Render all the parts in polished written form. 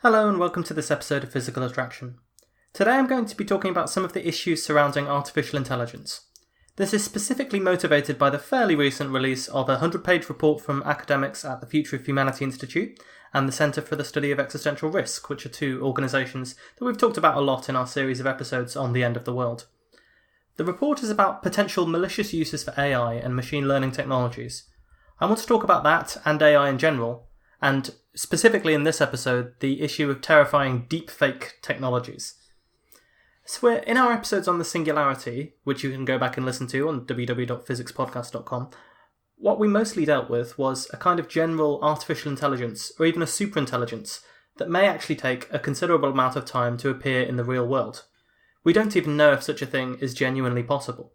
Hello and welcome to this episode of Physical Attraction. Today I'm going to be talking about some of the issues surrounding artificial intelligence. This is specifically motivated by the fairly recent release of a 100-page report from academics at the Future of Humanity Institute and the Centre for the Study of Existential Risk, which are two organisations that we've talked about a lot in our series of episodes on the end of the world. The report is about potential malicious uses for AI and machine learning technologies. I want to talk about that and AI in general, and specifically in this episode, the issue of terrifying deepfake technologies. So we're in our episodes on the singularity, which you can go back and listen to on www.physicspodcast.com. What we mostly dealt with was a kind of general artificial intelligence, or even a superintelligence, that may actually take a considerable amount of time to appear in the real world. We don't even know if such a thing is genuinely possible.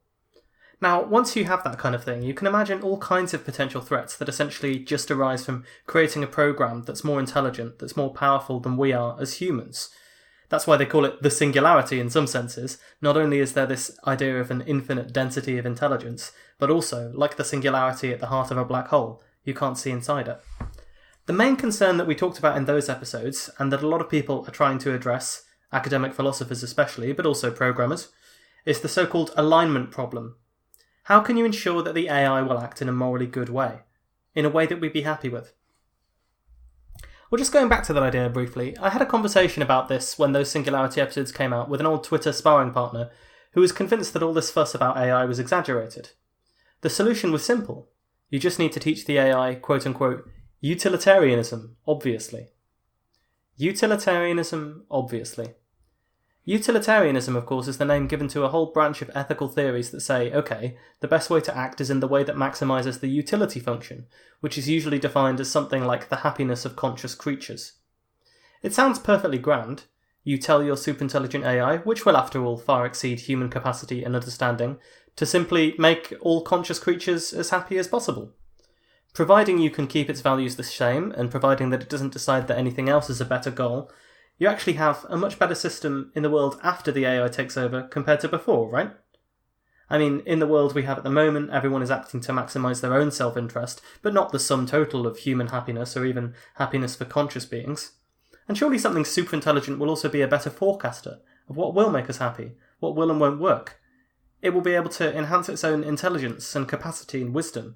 Now, once you have that kind of thing, you can imagine all kinds of potential threats that essentially just arise from creating a program that's more intelligent, that's more powerful than we are as humans. That's why they call it the singularity in some senses. Not only is there this idea of an infinite density of intelligence, but also, like the singularity at the heart of a black hole, you can't see inside it. The main concern that we talked about in those episodes, and that a lot of people are trying to address, academic philosophers especially, but also programmers, is the so-called alignment problem. How can you ensure that the AI will act in a morally good way? In a way that we'd be happy with? Well, just going back to that idea briefly, I had a conversation about this when those Singularity episodes came out with an old Twitter sparring partner who was convinced that all this fuss about AI was exaggerated. The solution was simple. You just need to teach the AI, quote-unquote, utilitarianism, obviously. Utilitarianism, obviously. Utilitarianism, of course, is the name given to a whole branch of ethical theories that say, okay, the best way to act is in the way that maximises the utility function, which is usually defined as something like the happiness of conscious creatures. It sounds perfectly grand. You tell your superintelligent AI, which will after all far exceed human capacity and understanding, to simply make all conscious creatures as happy as possible. Providing you can keep its values the same, and providing that it doesn't decide that anything else is a better goal, you actually have a much better system in the world after the AI takes over compared to before, right? I mean, in the world we have at the moment, everyone is acting to maximise their own self-interest, but not the sum total of human happiness or even happiness for conscious beings. And surely something superintelligent will also be a better forecaster of what will make us happy, what will and won't work. It will be able to enhance its own intelligence and capacity and wisdom,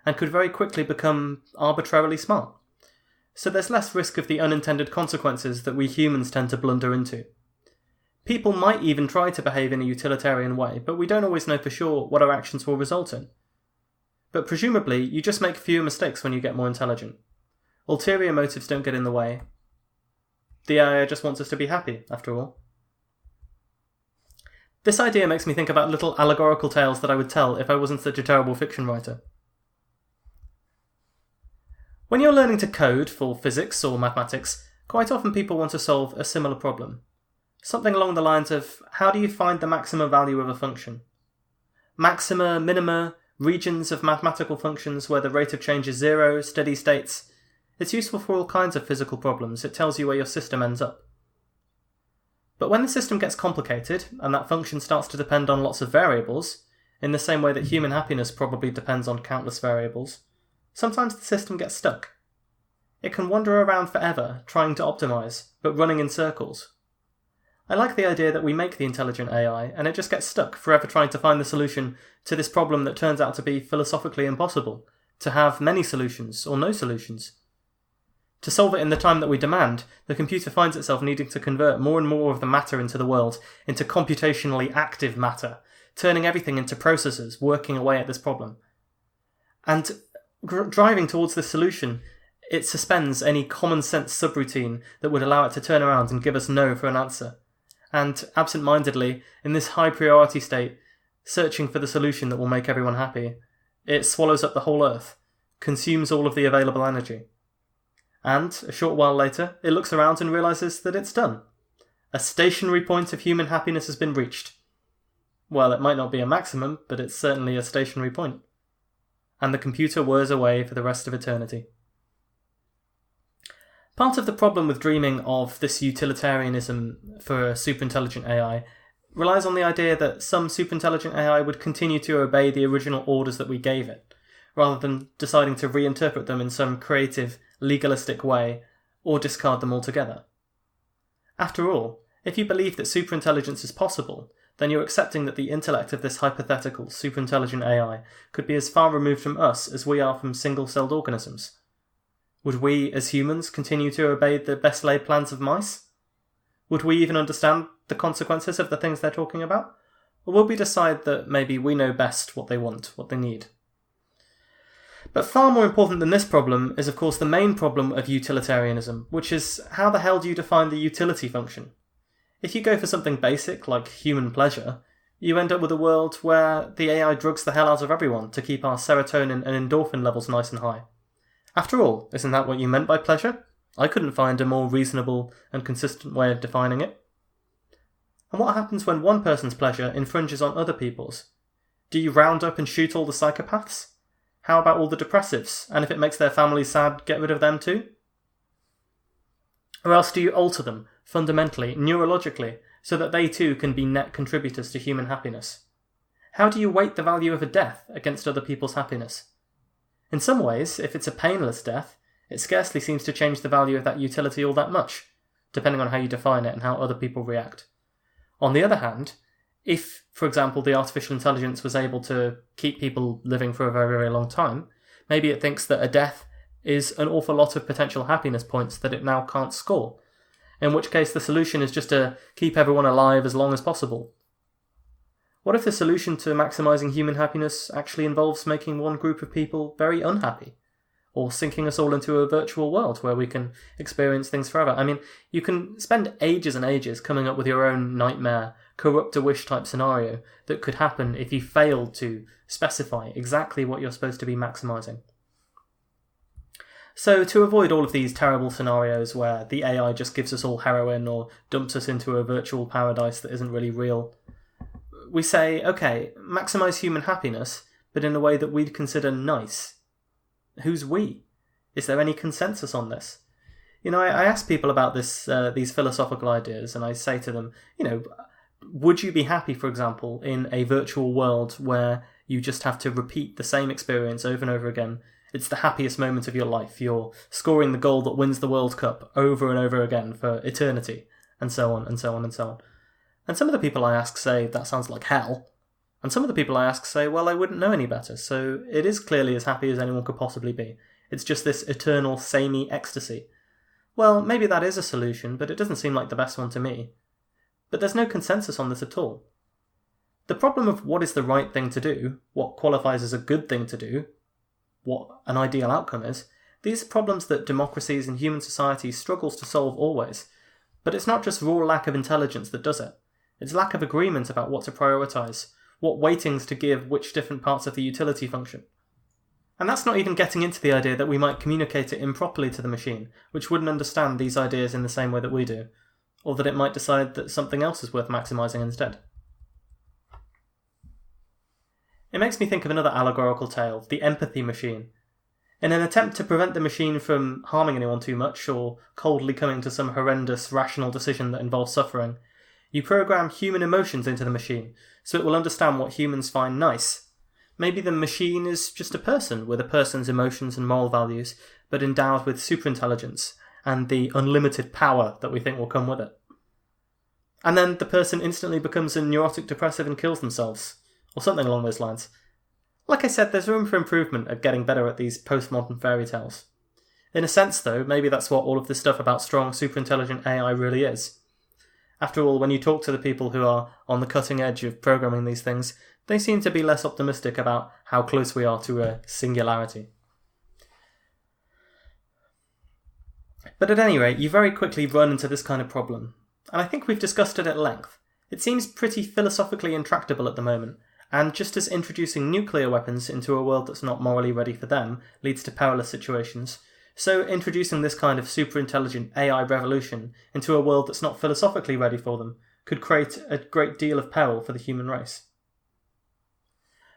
and could very quickly become arbitrarily smart. So there's less risk of the unintended consequences that we humans tend to blunder into. People might even try to behave in a utilitarian way, but we don't always know for sure what our actions will result in. But presumably, you just make fewer mistakes when you get more intelligent. Ulterior motives don't get in the way. The AI just wants us to be happy, after all. This idea makes me think about little allegorical tales that I would tell if I wasn't such a terrible fiction writer. When you're learning to code for physics or mathematics, quite often people want to solve a similar problem. Something along the lines of, how do you find the maximum value of a function? Maxima, minima, regions of mathematical functions where the rate of change is zero, steady states. It's useful for all kinds of physical problems. It tells you where your system ends up. But when the system gets complicated, and that function starts to depend on lots of variables, in the same way that human happiness probably depends on countless variables, sometimes the system gets stuck. It can wander around forever, trying to optimise, but running in circles. I like the idea that we make the intelligent AI, and it just gets stuck, forever trying to find the solution to this problem that turns out to be philosophically impossible, to have many solutions, or no solutions. To solve it in the time that we demand, the computer finds itself needing to convert more and more of the matter into the world, into computationally active matter, turning everything into processors, working away at this problem. And driving towards this solution, it suspends any common sense subroutine that would allow it to turn around and give us no for an answer. And absent-mindedly, in this high priority state, searching for the solution that will make everyone happy, it swallows up the whole earth, consumes all of the available energy. And, a short while later, it looks around and realises that it's done. A stationary point of human happiness has been reached. Well, it might not be a maximum, but it's certainly a stationary point. And the computer whirs away for the rest of eternity. Part of the problem with dreaming of this utilitarianism for superintelligent AI relies on the idea that some superintelligent AI would continue to obey the original orders that we gave it, rather than deciding to reinterpret them in some creative, legalistic way, or discard them altogether. After all, if you believe that superintelligence is possible, then you're accepting that the intellect of this hypothetical superintelligent AI could be as far removed from us as we are from single-celled organisms. Would we, as humans, continue to obey the best laid plans of mice? Would we even understand the consequences of the things they're talking about? Or will we decide that maybe we know best what they want, what they need? But far more important than this problem is of course the main problem of utilitarianism, which is how the hell do you define the utility function? If you go for something basic like human pleasure, you end up with a world where the AI drugs the hell out of everyone to keep our serotonin and endorphin levels nice and high. After all, isn't that what you meant by pleasure? I couldn't find a more reasonable and consistent way of defining it. And what happens when one person's pleasure infringes on other people's? Do you round up and shoot all the psychopaths? How about all the depressives? And if it makes their families sad, get rid of them too? Or else do you alter them, fundamentally, neurologically, so that they too can be net contributors to human happiness? How do you weight the value of a death against other people's happiness? In some ways, if it's a painless death, it scarcely seems to change the value of that utility all that much, depending on how you define it and how other people react. On the other hand, if, for example, the artificial intelligence was able to keep people living for a very, very long time, maybe it thinks that a death is an awful lot of potential happiness points that it now can't score, in which case the solution is just to keep everyone alive as long as possible. What if the solution to maximising human happiness actually involves making one group of people very unhappy? Or sinking us all into a virtual world where we can experience things forever? I mean, you can spend ages and ages coming up with your own nightmare, corrupt-a-wish type scenario that could happen if you failed to specify exactly what you're supposed to be maximising. So to avoid all of these terrible scenarios where the AI just gives us all heroin or dumps us into a virtual paradise that isn't really real, we say, okay, maximise human happiness, but in a way that we'd consider nice. Who's we? Is there any consensus on this? I ask people about these philosophical ideas, and I say to them, would you be happy, for example, in a virtual world where you just have to repeat the same experience over and over again? It's the happiest moment of your life. You're scoring the goal that wins the World Cup over and over again for eternity, and so on, and so on, and so on. And some of the people I ask say, that sounds like hell. And some of the people I ask say, well, I wouldn't know any better, so it is clearly as happy as anyone could possibly be. It's just this eternal, samey ecstasy. Well, maybe that is a solution, but it doesn't seem like the best one to me. But there's no consensus on this at all. The problem of what is the right thing to do, what qualifies as a good thing to do, what an ideal outcome is, these are problems that democracies and human society struggles to solve always. But it's not just raw lack of intelligence that does it. It's lack of agreement about what to prioritise, what weightings to give which different parts of the utility function. And that's not even getting into the idea that we might communicate it improperly to the machine, which wouldn't understand these ideas in the same way that we do, or that it might decide that something else is worth maximising instead. It makes me think of another allegorical tale, the empathy machine. In an attempt to prevent the machine from harming anyone too much, or coldly coming to some horrendous rational decision that involves suffering, you program human emotions into the machine, so it will understand what humans find nice. Maybe the machine is just a person with a person's emotions and moral values, but endowed with superintelligence and the unlimited power that we think will come with it. And then the person instantly becomes a neurotic depressive and kills themselves, or something along those lines. Like I said, there's room for improvement at getting better at these postmodern fairy tales. In a sense, though, maybe that's what all of this stuff about strong, superintelligent AI really is. After all, when you talk to the people who are on the cutting edge of programming these things, they seem to be less optimistic about how close we are to a singularity. But at any rate, you very quickly run into this kind of problem, and I think we've discussed it at length. It seems pretty philosophically intractable at the moment, and just as introducing nuclear weapons into a world that's not morally ready for them leads to perilous situations, so introducing this kind of superintelligent AI revolution into a world that's not philosophically ready for them could create a great deal of peril for the human race.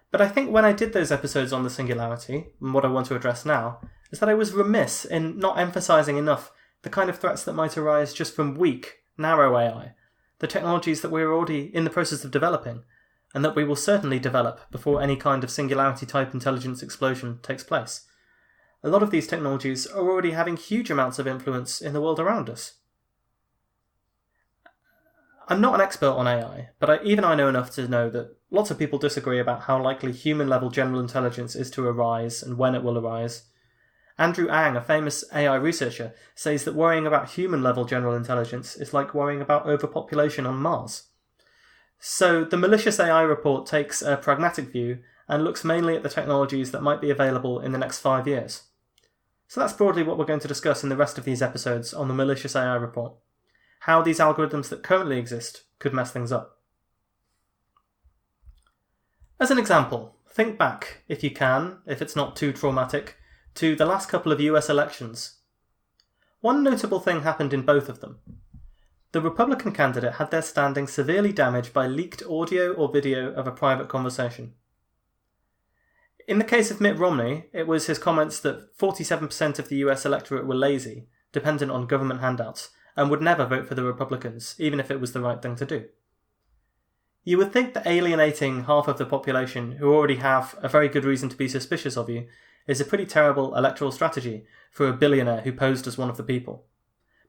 But I think when I did those episodes on the singularity, and what I want to address now, is that I was remiss in not emphasising enough the kind of threats that might arise just from weak, narrow AI, the technologies that we're already in the process of developing, and that we will certainly develop before any kind of singularity-type intelligence explosion takes place. A lot of these technologies are already having huge amounts of influence in the world around us. I'm not an expert on AI, but even I know enough to know that lots of people disagree about how likely human-level general intelligence is to arise and when it will arise. Andrew Ang, a famous AI researcher, says that worrying about human-level general intelligence is like worrying about overpopulation on Mars. So the Malicious AI report takes a pragmatic view and looks mainly at the technologies that might be available in the next 5 years. So that's broadly what we're going to discuss in the rest of these episodes on the Malicious AI report. How these algorithms that currently exist could mess things up. As an example, think back, if you can, if it's not too traumatic, to the last couple of US elections. One notable thing happened in both of them. The Republican candidate had their standing severely damaged by leaked audio or video of a private conversation. In the case of Mitt Romney, it was his comments that 47% of the US electorate were lazy, dependent on government handouts, and would never vote for the Republicans, even if it was the right thing to do. You would think that alienating half of the population who already have a very good reason to be suspicious of you is a pretty terrible electoral strategy for a billionaire who posed as one of the people.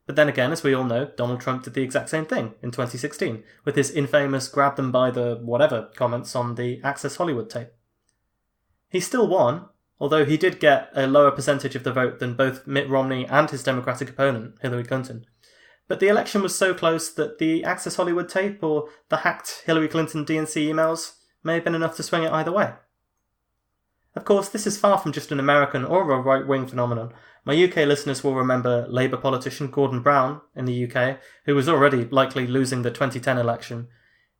But then again, as we all know, Donald Trump did the exact same thing in 2016, with his infamous grab them by the whatever comments on the Access Hollywood tape. He still won, although he did get a lower percentage of the vote than both Mitt Romney and his Democratic opponent, Hillary Clinton. But the election was so close that the Access Hollywood tape or the hacked Hillary Clinton DNC emails may have been enough to swing it either way. Of course, this is far from just an American or a right-wing phenomenon. My UK listeners will remember Labour politician Gordon Brown in the UK, who was already likely losing the 2010 election.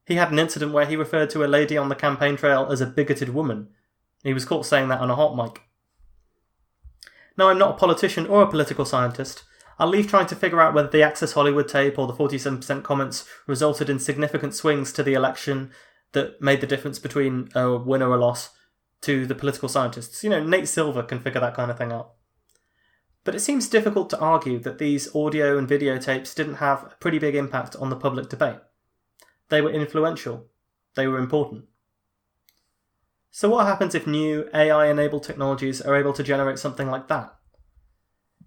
He had an incident where he referred to a lady on the campaign trail as a bigoted woman. He was caught saying that on a hot mic. Now, I'm not a politician or a political scientist. I'll leave trying to figure out whether the Access Hollywood tape or the 47% comments resulted in significant swings to the election that made the difference between a win or a loss to the political scientists. Nate Silver can figure that kind of thing out. But it seems difficult to argue that these audio and video tapes didn't have a pretty big impact on the public debate. They were influential. They were important. So what happens if new AI-enabled technologies are able to generate something like that?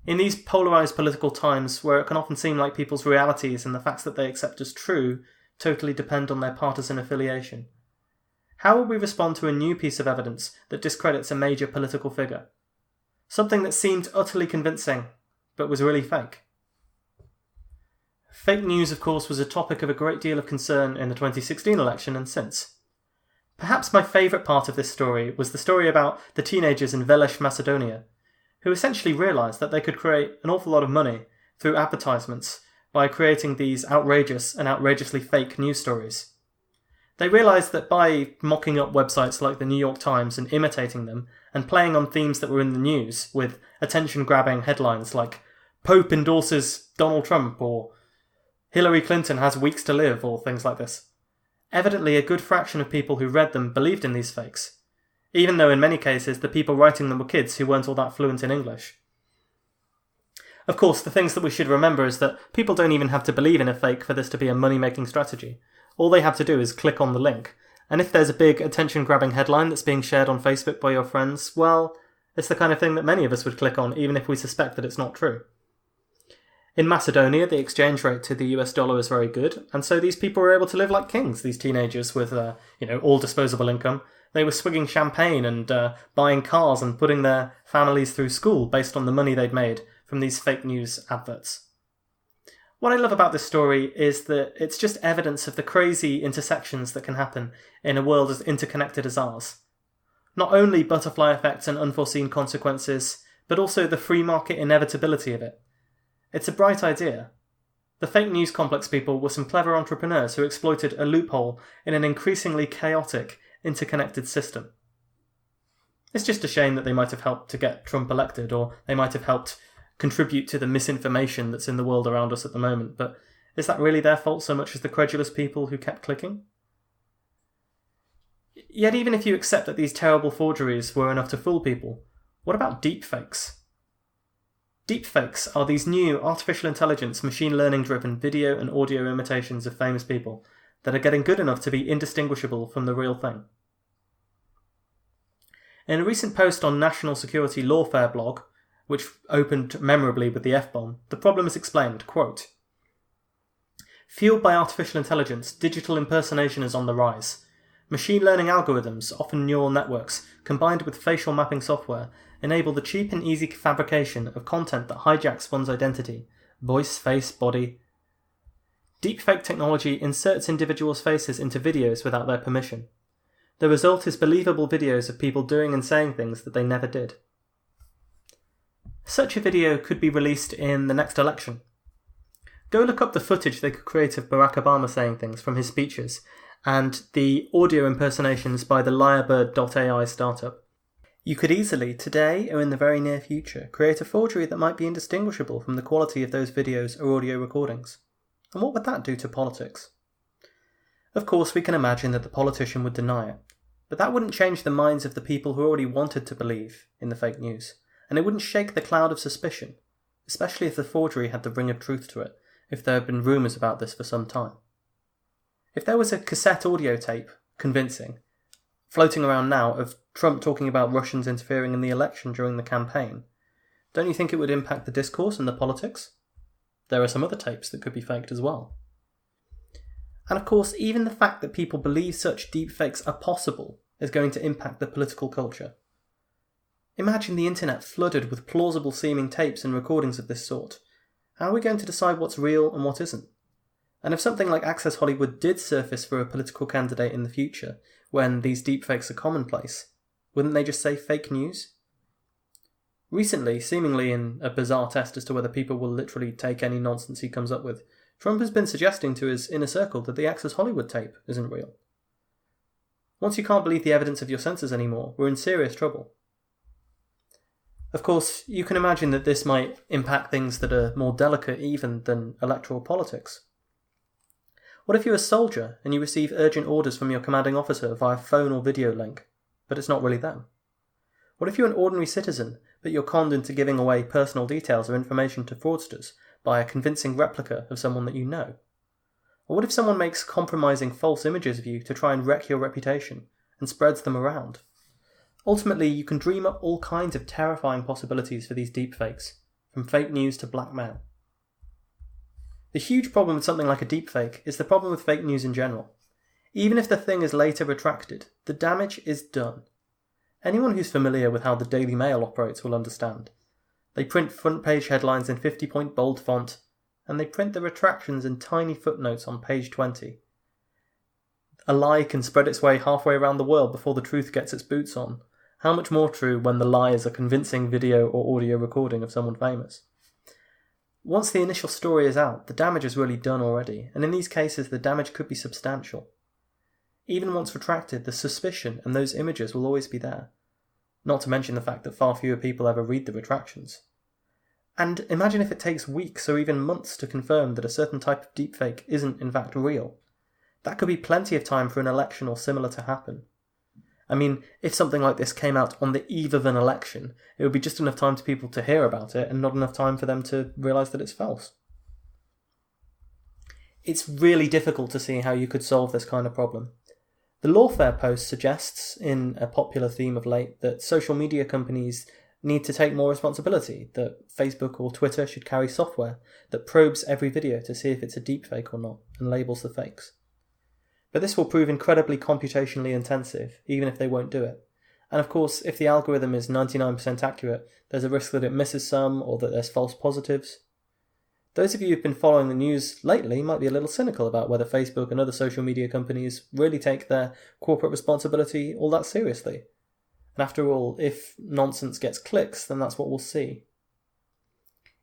In these polarised political times where it can often seem like people's realities and the facts that they accept as true totally depend on their partisan affiliation, how will we respond to a new piece of evidence that discredits a major political figure? Something that seemed utterly convincing, but was really fake. Fake news, of course, was a topic of a great deal of concern in the 2016 election and since. Perhaps my favourite part of this story was the story about the teenagers in Veleš, Macedonia, who essentially realised that they could create an awful lot of money through advertisements by creating these outrageous and outrageously fake news stories. They realised that by mocking up websites like the New York Times and imitating them, and playing on themes that were in the news with attention-grabbing headlines like Pope endorses Donald Trump or Hillary Clinton has weeks to live or things like this, evidently a good fraction of people who read them believed in these fakes, even though in many cases the people writing them were kids who weren't all that fluent in English. Of course, the things that we should remember is that people don't even have to believe in a fake for this to be a money-making strategy. All they have to do is click on the link. And if there's a big attention-grabbing headline that's being shared on Facebook by your friends, well, it's the kind of thing that many of us would click on, even if we suspect that it's not true. In Macedonia, the exchange rate to the US dollar is very good, and so these people were able to live like kings, these teenagers with, all disposable income. They were swigging champagne and buying cars and putting their families through school based on the money they'd made from these fake news adverts. What I love about this story is that it's just evidence of the crazy intersections that can happen in a world as interconnected as ours. Not only butterfly effects and unforeseen consequences, but also the free market inevitability of it. It's a bright idea. The fake news complex people were some clever entrepreneurs who exploited a loophole in an increasingly chaotic, interconnected system. It's just a shame that they might have helped to get Trump elected, or they might have helped contribute to the misinformation that's in the world around us at the moment, but is that really their fault so much as the credulous people who kept clicking? Yet even if you accept that these terrible forgeries were enough to fool people, what about deepfakes? Deepfakes are these new artificial intelligence, machine learning driven video and audio imitations of famous people that are getting good enough to be indistinguishable from the real thing. In a recent post on National Security Lawfare blog, which opened memorably with the F-bomb, the problem is explained, quote, Fueled by artificial intelligence, digital impersonation is on the rise. Machine learning algorithms, often neural networks, combined with facial mapping software, enable the cheap and easy fabrication of content that hijacks one's identity, voice, face, body. Deepfake technology inserts individuals' faces into videos without their permission. The result is believable videos of people doing and saying things that they never did. Such a video could be released in the next election. Go look up the footage they could create of Barack Obama saying things from his speeches, and the audio impersonations by the Lyrebird.ai startup. You could easily, today or in the very near future, create a forgery that might be indistinguishable from the quality of those videos or audio recordings. And what would that do to politics? Of course, we can imagine that the politician would deny it, but that wouldn't change the minds of the people who already wanted to believe in the fake news, and it wouldn't shake the cloud of suspicion, especially if the forgery had the ring of truth to it, if there had been rumours about this for some time. If there was a cassette audio tape, convincing, floating around now of Trump talking about Russians interfering in the election during the campaign, don't you think it would impact the discourse and the politics? There are some other tapes that could be faked as well. And of course, even the fact that people believe such deepfakes are possible is going to impact the political culture. Imagine the internet flooded with plausible seeming tapes and recordings of this sort. How are we going to decide what's real and what isn't? And if something like Access Hollywood did surface for a political candidate in the future, when these deepfakes are commonplace, wouldn't they just say fake news? Recently, seemingly in a bizarre test as to whether people will literally take any nonsense he comes up with, Trump has been suggesting to his inner circle that the Access Hollywood tape isn't real. Once you can't believe the evidence of your senses anymore, we're in serious trouble. Of course, you can imagine that this might impact things that are more delicate even than electoral politics. What if you're a soldier and you receive urgent orders from your commanding officer via phone or video link, but it's not really them? What if you're an ordinary citizen, but you're conned into giving away personal details or information to fraudsters by a convincing replica of someone that you know? Or what if someone makes compromising false images of you to try and wreck your reputation and spreads them around? Ultimately, you can dream up all kinds of terrifying possibilities for these deepfakes, from fake news to blackmail. The huge problem with something like a deepfake is the problem with fake news in general. Even if the thing is later retracted, the damage is done. Anyone who's familiar with how the Daily Mail operates will understand. They print front-page headlines in 50-point bold font, and they print the retractions in tiny footnotes on page 20. A lie can spread its way halfway around the world before the truth gets its boots on. How much more true when the lie is a convincing video or audio recording of someone famous? Once the initial story is out, the damage is really done already, and in these cases the damage could be substantial. Even once retracted, the suspicion and those images will always be there. Not to mention the fact that far fewer people ever read the retractions. And imagine if it takes weeks or even months to confirm that a certain type of deepfake isn't in fact real. That could be plenty of time for an election or similar to happen. I mean, if something like this came out on the eve of an election, it would be just enough time for people to hear about it and not enough time for them to realise that it's false. It's really difficult to see how you could solve this kind of problem. The Lawfare post suggests, in a popular theme of late, that social media companies need to take more responsibility, that Facebook or Twitter should carry software that probes every video to see if it's a deepfake or not, and labels the fakes. But this will prove incredibly computationally intensive, even if they won't do it. And of course, if the algorithm is 99% accurate, there's a risk that it misses some, or that there's false positives. Those of you who've been following the news lately might be a little cynical about whether Facebook and other social media companies really take their corporate responsibility all that seriously. And after all, if nonsense gets clicks, then that's what we'll see.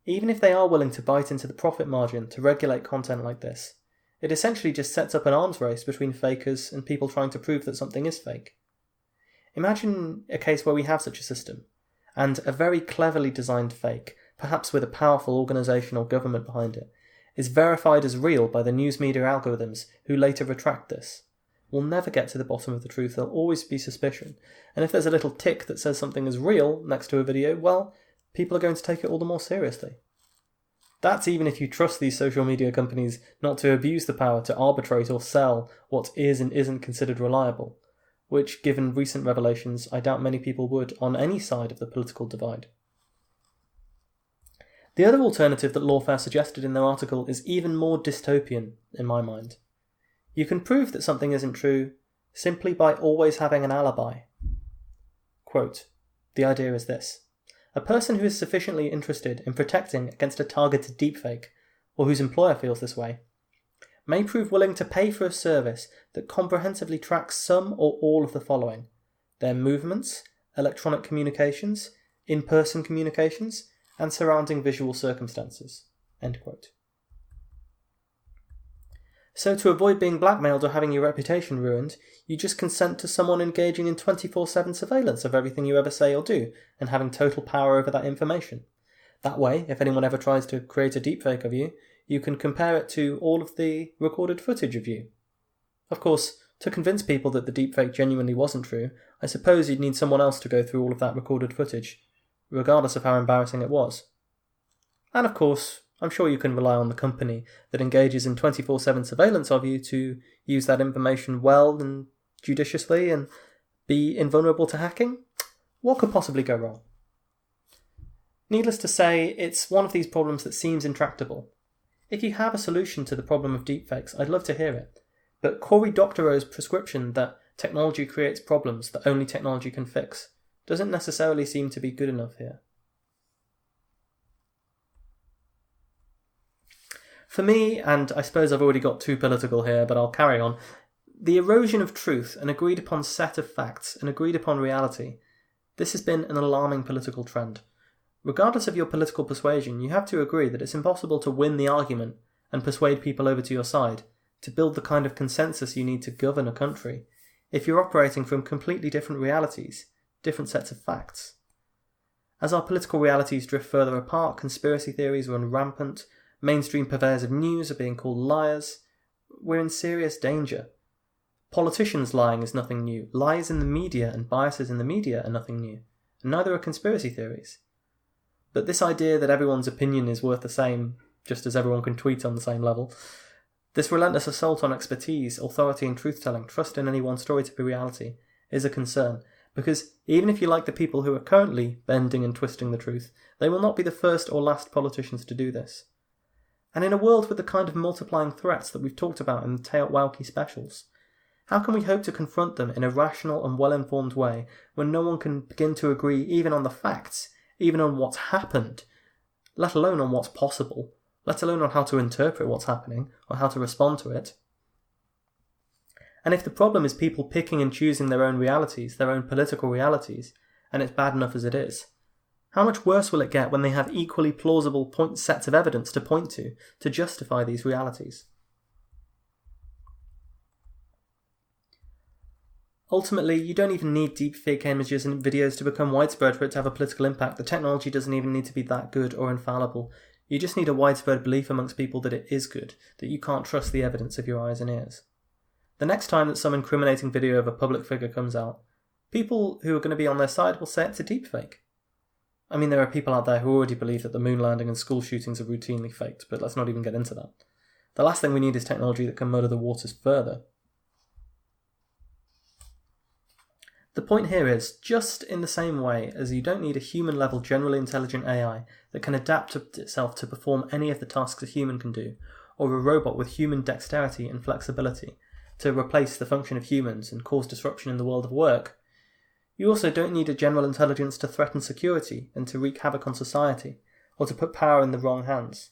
Even if they are willing to bite into the profit margin to regulate content like this, it essentially just sets up an arms race between fakers and people trying to prove that something is fake. Imagine a case where we have such a system, and a very cleverly designed fake, perhaps with a powerful organisation or government behind it, is verified as real by the news media algorithms who later retract this. We'll never get to the bottom of the truth, there'll always be suspicion, and if there's a little tick that says something is real next to a video, well, people are going to take it all the more seriously. That's even if you trust these social media companies not to abuse the power to arbitrate or sell what is and isn't considered reliable, which, given recent revelations, I doubt many people would on any side of the political divide. The other alternative that Lawfare suggested in their article is even more dystopian in my mind. You can prove that something isn't true simply by always having an alibi. Quote, the idea is this. A person who is sufficiently interested in protecting against a targeted deepfake, or whose employer feels this way, may prove willing to pay for a service that comprehensively tracks some or all of the following: their movements, electronic communications, in-person communications, and surrounding visual circumstances. End quote. So to avoid being blackmailed or having your reputation ruined, you just consent to someone engaging in 24/7 surveillance of everything you ever say or do, and having total power over that information. That way, if anyone ever tries to create a deepfake of you, you can compare it to all of the recorded footage of you. Of course, to convince people that the deepfake genuinely wasn't true, I suppose you'd need someone else to go through all of that recorded footage, regardless of how embarrassing it was. And of course, I'm sure you can rely on the company that engages in 24/7 surveillance of you to use that information well and judiciously and be invulnerable to hacking. What could possibly go wrong? Needless to say, it's one of these problems that seems intractable. If you have a solution to the problem of deepfakes, I'd love to hear it. But Cory Doctorow's prescription that technology creates problems that only technology can fix doesn't necessarily seem to be good enough here. For me, and I suppose I've already got too political here, but I'll carry on, the erosion of truth, an agreed upon set of facts, an agreed upon reality, this has been an alarming political trend. Regardless of your political persuasion, you have to agree that it's impossible to win the argument and persuade people over to your side, to build the kind of consensus you need to govern a country, if you're operating from completely different realities, different sets of facts. As our political realities drift further apart, conspiracy theories run rampant, mainstream purveyors of news are being called liars, we're in serious danger. Politicians lying is nothing new. Lies in the media and biases in the media are nothing new, and neither are conspiracy theories. But this idea that everyone's opinion is worth the same, just as everyone can tweet on the same level, this relentless assault on expertise, authority and truth-telling, trust in any one story to be reality, is a concern, because even if you like the people who are currently bending and twisting the truth, they will not be the first or last politicians to do this. And in a world with the kind of multiplying threats that we've talked about in the Teot Wowkie specials, how can we hope to confront them in a rational and well-informed way when no one can begin to agree even on the facts, even on what's happened, let alone on what's possible, let alone on how to interpret what's happening or how to respond to it? And if the problem is people picking and choosing their own realities, their own political realities, and it's bad enough as it is, how much worse will it get when they have equally plausible sets of evidence to point to justify these realities? Ultimately, you don't even need deepfake images and videos to become widespread for it to have a political impact. The technology doesn't even need to be that good or infallible. You just need a widespread belief amongst people that it is good, that you can't trust the evidence of your eyes and ears. The next time that some incriminating video of a public figure comes out, people who are going to be on their side will say it's a deepfake. I mean, there are people out there who already believe that the moon landing and school shootings are routinely faked, but let's not even get into that. The last thing we need is technology that can muddy the waters further. The point here is, just in the same way as you don't need a human-level generally intelligent AI that can adapt itself to perform any of the tasks a human can do, or a robot with human dexterity and flexibility to replace the function of humans and cause disruption in the world of work, you also don't need a general intelligence to threaten security and to wreak havoc on society, or to put power in the wrong hands.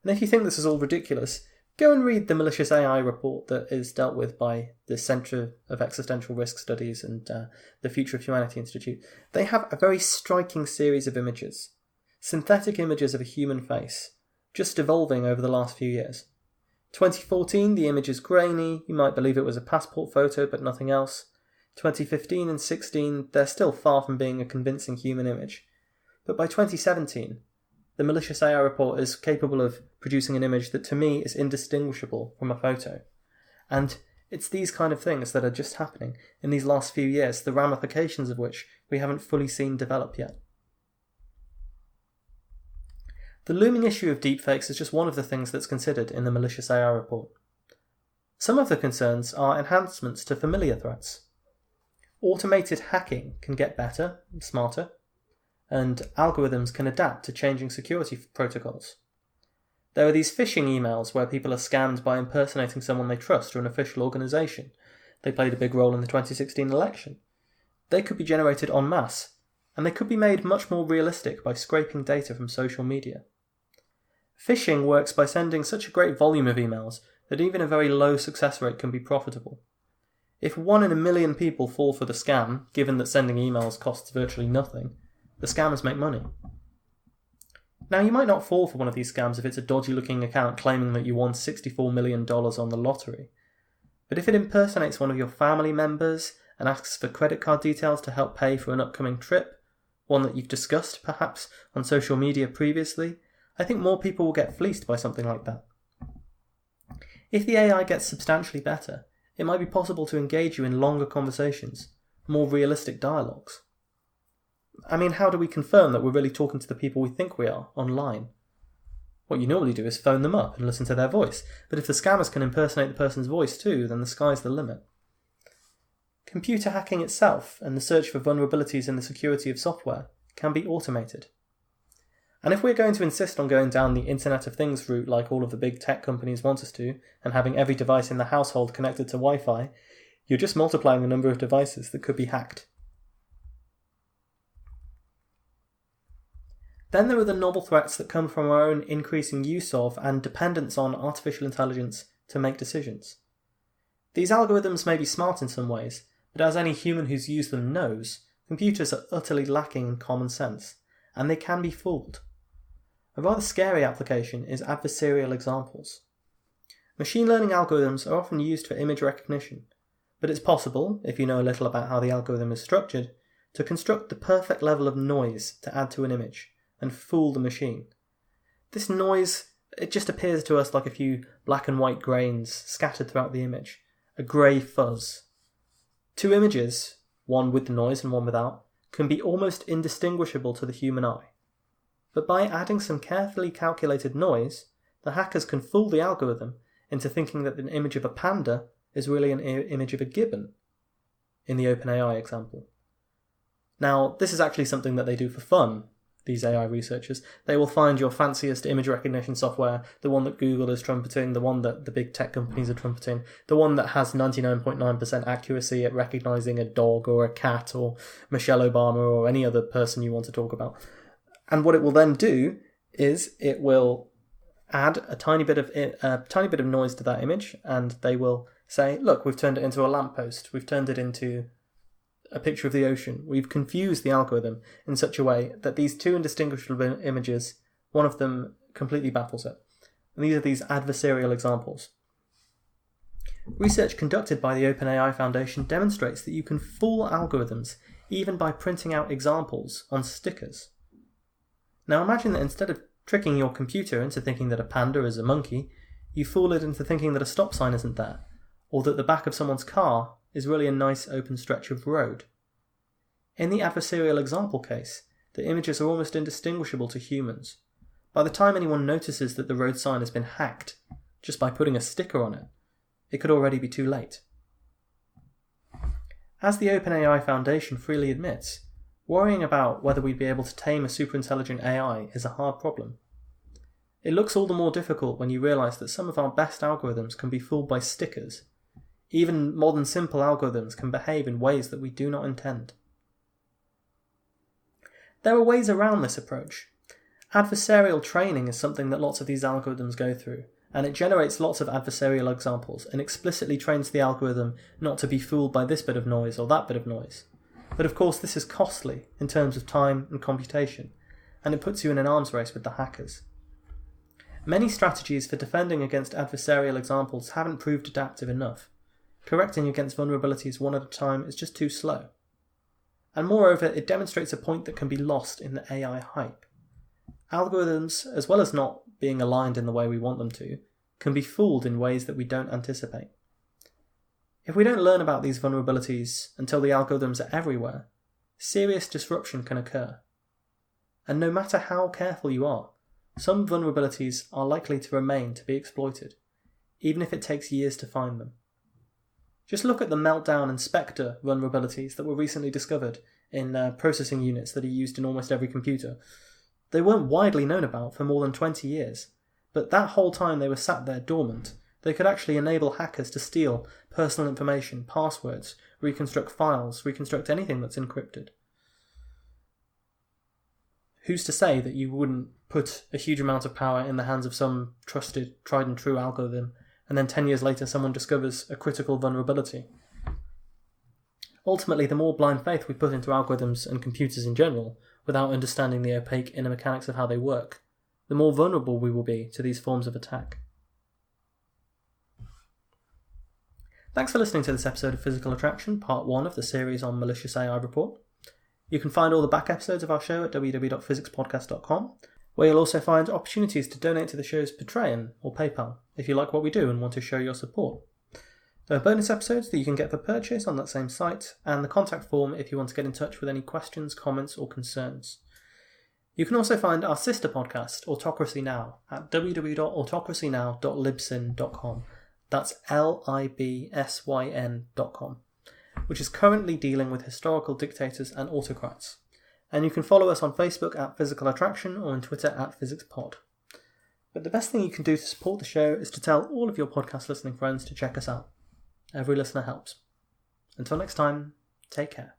And if you think this is all ridiculous, go and read the Malicious AI report that is dealt with by the Centre of Existential Risk Studies and the Future of Humanity Institute. They have a very striking series of images, synthetic images of a human face, just evolving over the last few years. 2014, the image is grainy, you might believe it was a passport photo but nothing else. 2015 and 16, they're still far from being a convincing human image. But by 2017, the Malicious AI report is capable of producing an image that to me is indistinguishable from a photo. And it's these kind of things that are just happening in these last few years, the ramifications of which we haven't fully seen develop yet. The looming issue of deepfakes is just one of the things that's considered in the Malicious AI report. Some of the concerns are enhancements to familiar threats. Automated hacking can get better and smarter. and algorithms can adapt to changing security protocols. There are these phishing emails where people are scammed by impersonating someone they trust or an official organisation. They played a big role in the 2016 election. They could be generated en masse, and they could be made much more realistic by scraping data from social media. Phishing works by sending such a great volume of emails that even a very low success rate can be profitable. If 1 in a million people fall for the scam, given that sending emails costs virtually nothing, the scammers make money. Now, you might not fall for one of these scams if it's a dodgy-looking account claiming that you won $64 million on the lottery. But if it impersonates one of your family members and asks for credit card details to help pay for an upcoming trip, one that you've discussed perhaps on social media previously, I think more people will get fleeced by something like that. If the AI gets substantially better, it might be possible to engage you in longer conversations, more realistic dialogues. I mean, how do we confirm that we're really talking to the people we think we are online? What you normally do is phone them up and listen to their voice, but if the scammers can impersonate the person's voice too, then the sky's the limit. Computer hacking itself and the search for vulnerabilities in the security of software can be automated. And if we're going to insist on going down the Internet of Things route like all of the big tech companies want us to, and having every device in the household connected to Wi-Fi, you're just multiplying the number of devices that could be hacked. Then there are the novel threats that come from our own increasing use of and dependence on artificial intelligence to make decisions. These algorithms may be smart in some ways, but as any human who's used them knows, computers are utterly lacking in common sense, and they can be fooled. A rather scary application is adversarial examples. Machine learning algorithms are often used for image recognition, but it's possible, if you know a little about how the algorithm is structured, to construct the perfect level of noise to add to an image and fool the machine. This noise, it just appears to us like a few black and white grains scattered throughout the image, a grey fuzz. Two images, one with the noise and one without, can be almost indistinguishable to the human eye. But by adding some carefully calculated noise, the hackers can fool the algorithm into thinking that an image of a panda is really an image of a gibbon, in the OpenAI example. Now, this is actually something that they do for fun, these AI researchers. They will find your fanciest image recognition software, the one that Google is trumpeting, the one that the big tech companies are trumpeting, the one that has 99.9% accuracy at recognizing a dog or a cat or Michelle Obama or any other person you want to talk about. And what it will then do is it will add a tiny bit of noise to that image, and they will say, look, we've turned it into a lamppost, we've turned it into a picture of the ocean. We've confused the algorithm in such a way that these two indistinguishable images, one of them completely baffles it. And these are these adversarial examples. Research conducted by the OpenAI Foundation demonstrates that you can fool algorithms even by printing out examples on stickers. Now imagine that instead of tricking your computer into thinking that a panda is a monkey, you fool it into thinking that a stop sign isn't there, or that the back of someone's car is really a nice open stretch of road. In the adversarial example case, the images are almost indistinguishable to humans. By the time anyone notices that the road sign has been hacked, just by putting a sticker on it, it could already be too late. As the OpenAI Foundation freely admits, worrying about whether we'd be able to tame a superintelligent AI is a hard problem. It looks all the more difficult when you realise that some of our best algorithms can be fooled by stickers. Even modern simple algorithms can behave in ways that we do not intend. There are ways around this approach. Adversarial training is something that lots of these algorithms go through, and it generates lots of adversarial examples and explicitly trains the algorithm not to be fooled by this bit of noise or that bit of noise. But of course this is costly in terms of time and computation, and it puts you in an arms race with the hackers. Many strategies for defending against adversarial examples haven't proved adaptive enough. Correcting against vulnerabilities one at a time is just too slow. And moreover, it demonstrates a point that can be lost in the AI hype. Algorithms, as well as not being aligned in the way we want them to, can be fooled in ways that we don't anticipate. If we don't learn about these vulnerabilities until the algorithms are everywhere, serious disruption can occur. And no matter how careful you are, some vulnerabilities are likely to remain to be exploited, even if it takes years to find them. Just look at the Meltdown and Spectre vulnerabilities that were recently discovered in processing units that are used in almost every computer. They weren't widely known about for more than 20 years, but that whole time they were sat there dormant. They could actually enable hackers to steal personal information, passwords, reconstruct files, reconstruct anything that's encrypted. Who's to say that you wouldn't put a huge amount of power in the hands of some trusted, tried and true algorithm, and then 10 years later someone discovers a critical vulnerability? Ultimately, the more blind faith we put into algorithms and computers in general, without understanding the opaque inner mechanics of how they work, the more vulnerable we will be to these forms of attack. Thanks for listening to this episode of Physical Attraction, part 1 of the series on Malicious AI Report. You can find all the back episodes of our show at www.physicspodcast.com, where you'll also find opportunities to donate to the show's Patreon or PayPal if you like what we do and want to show your support. There are bonus episodes that you can get for purchase on that same site, and the contact form if you want to get in touch with any questions, comments or concerns. You can also find our sister podcast, Autocracy Now, at www.autocracynow.libsyn.com. That's libsyn.com, which is currently dealing with historical dictators and autocrats. And you can follow us on Facebook at Physical Attraction or on Twitter at PhysicsPod. But the best thing you can do to support the show is to tell all of your podcast listening friends to check us out. Every listener helps. Until next time, take care.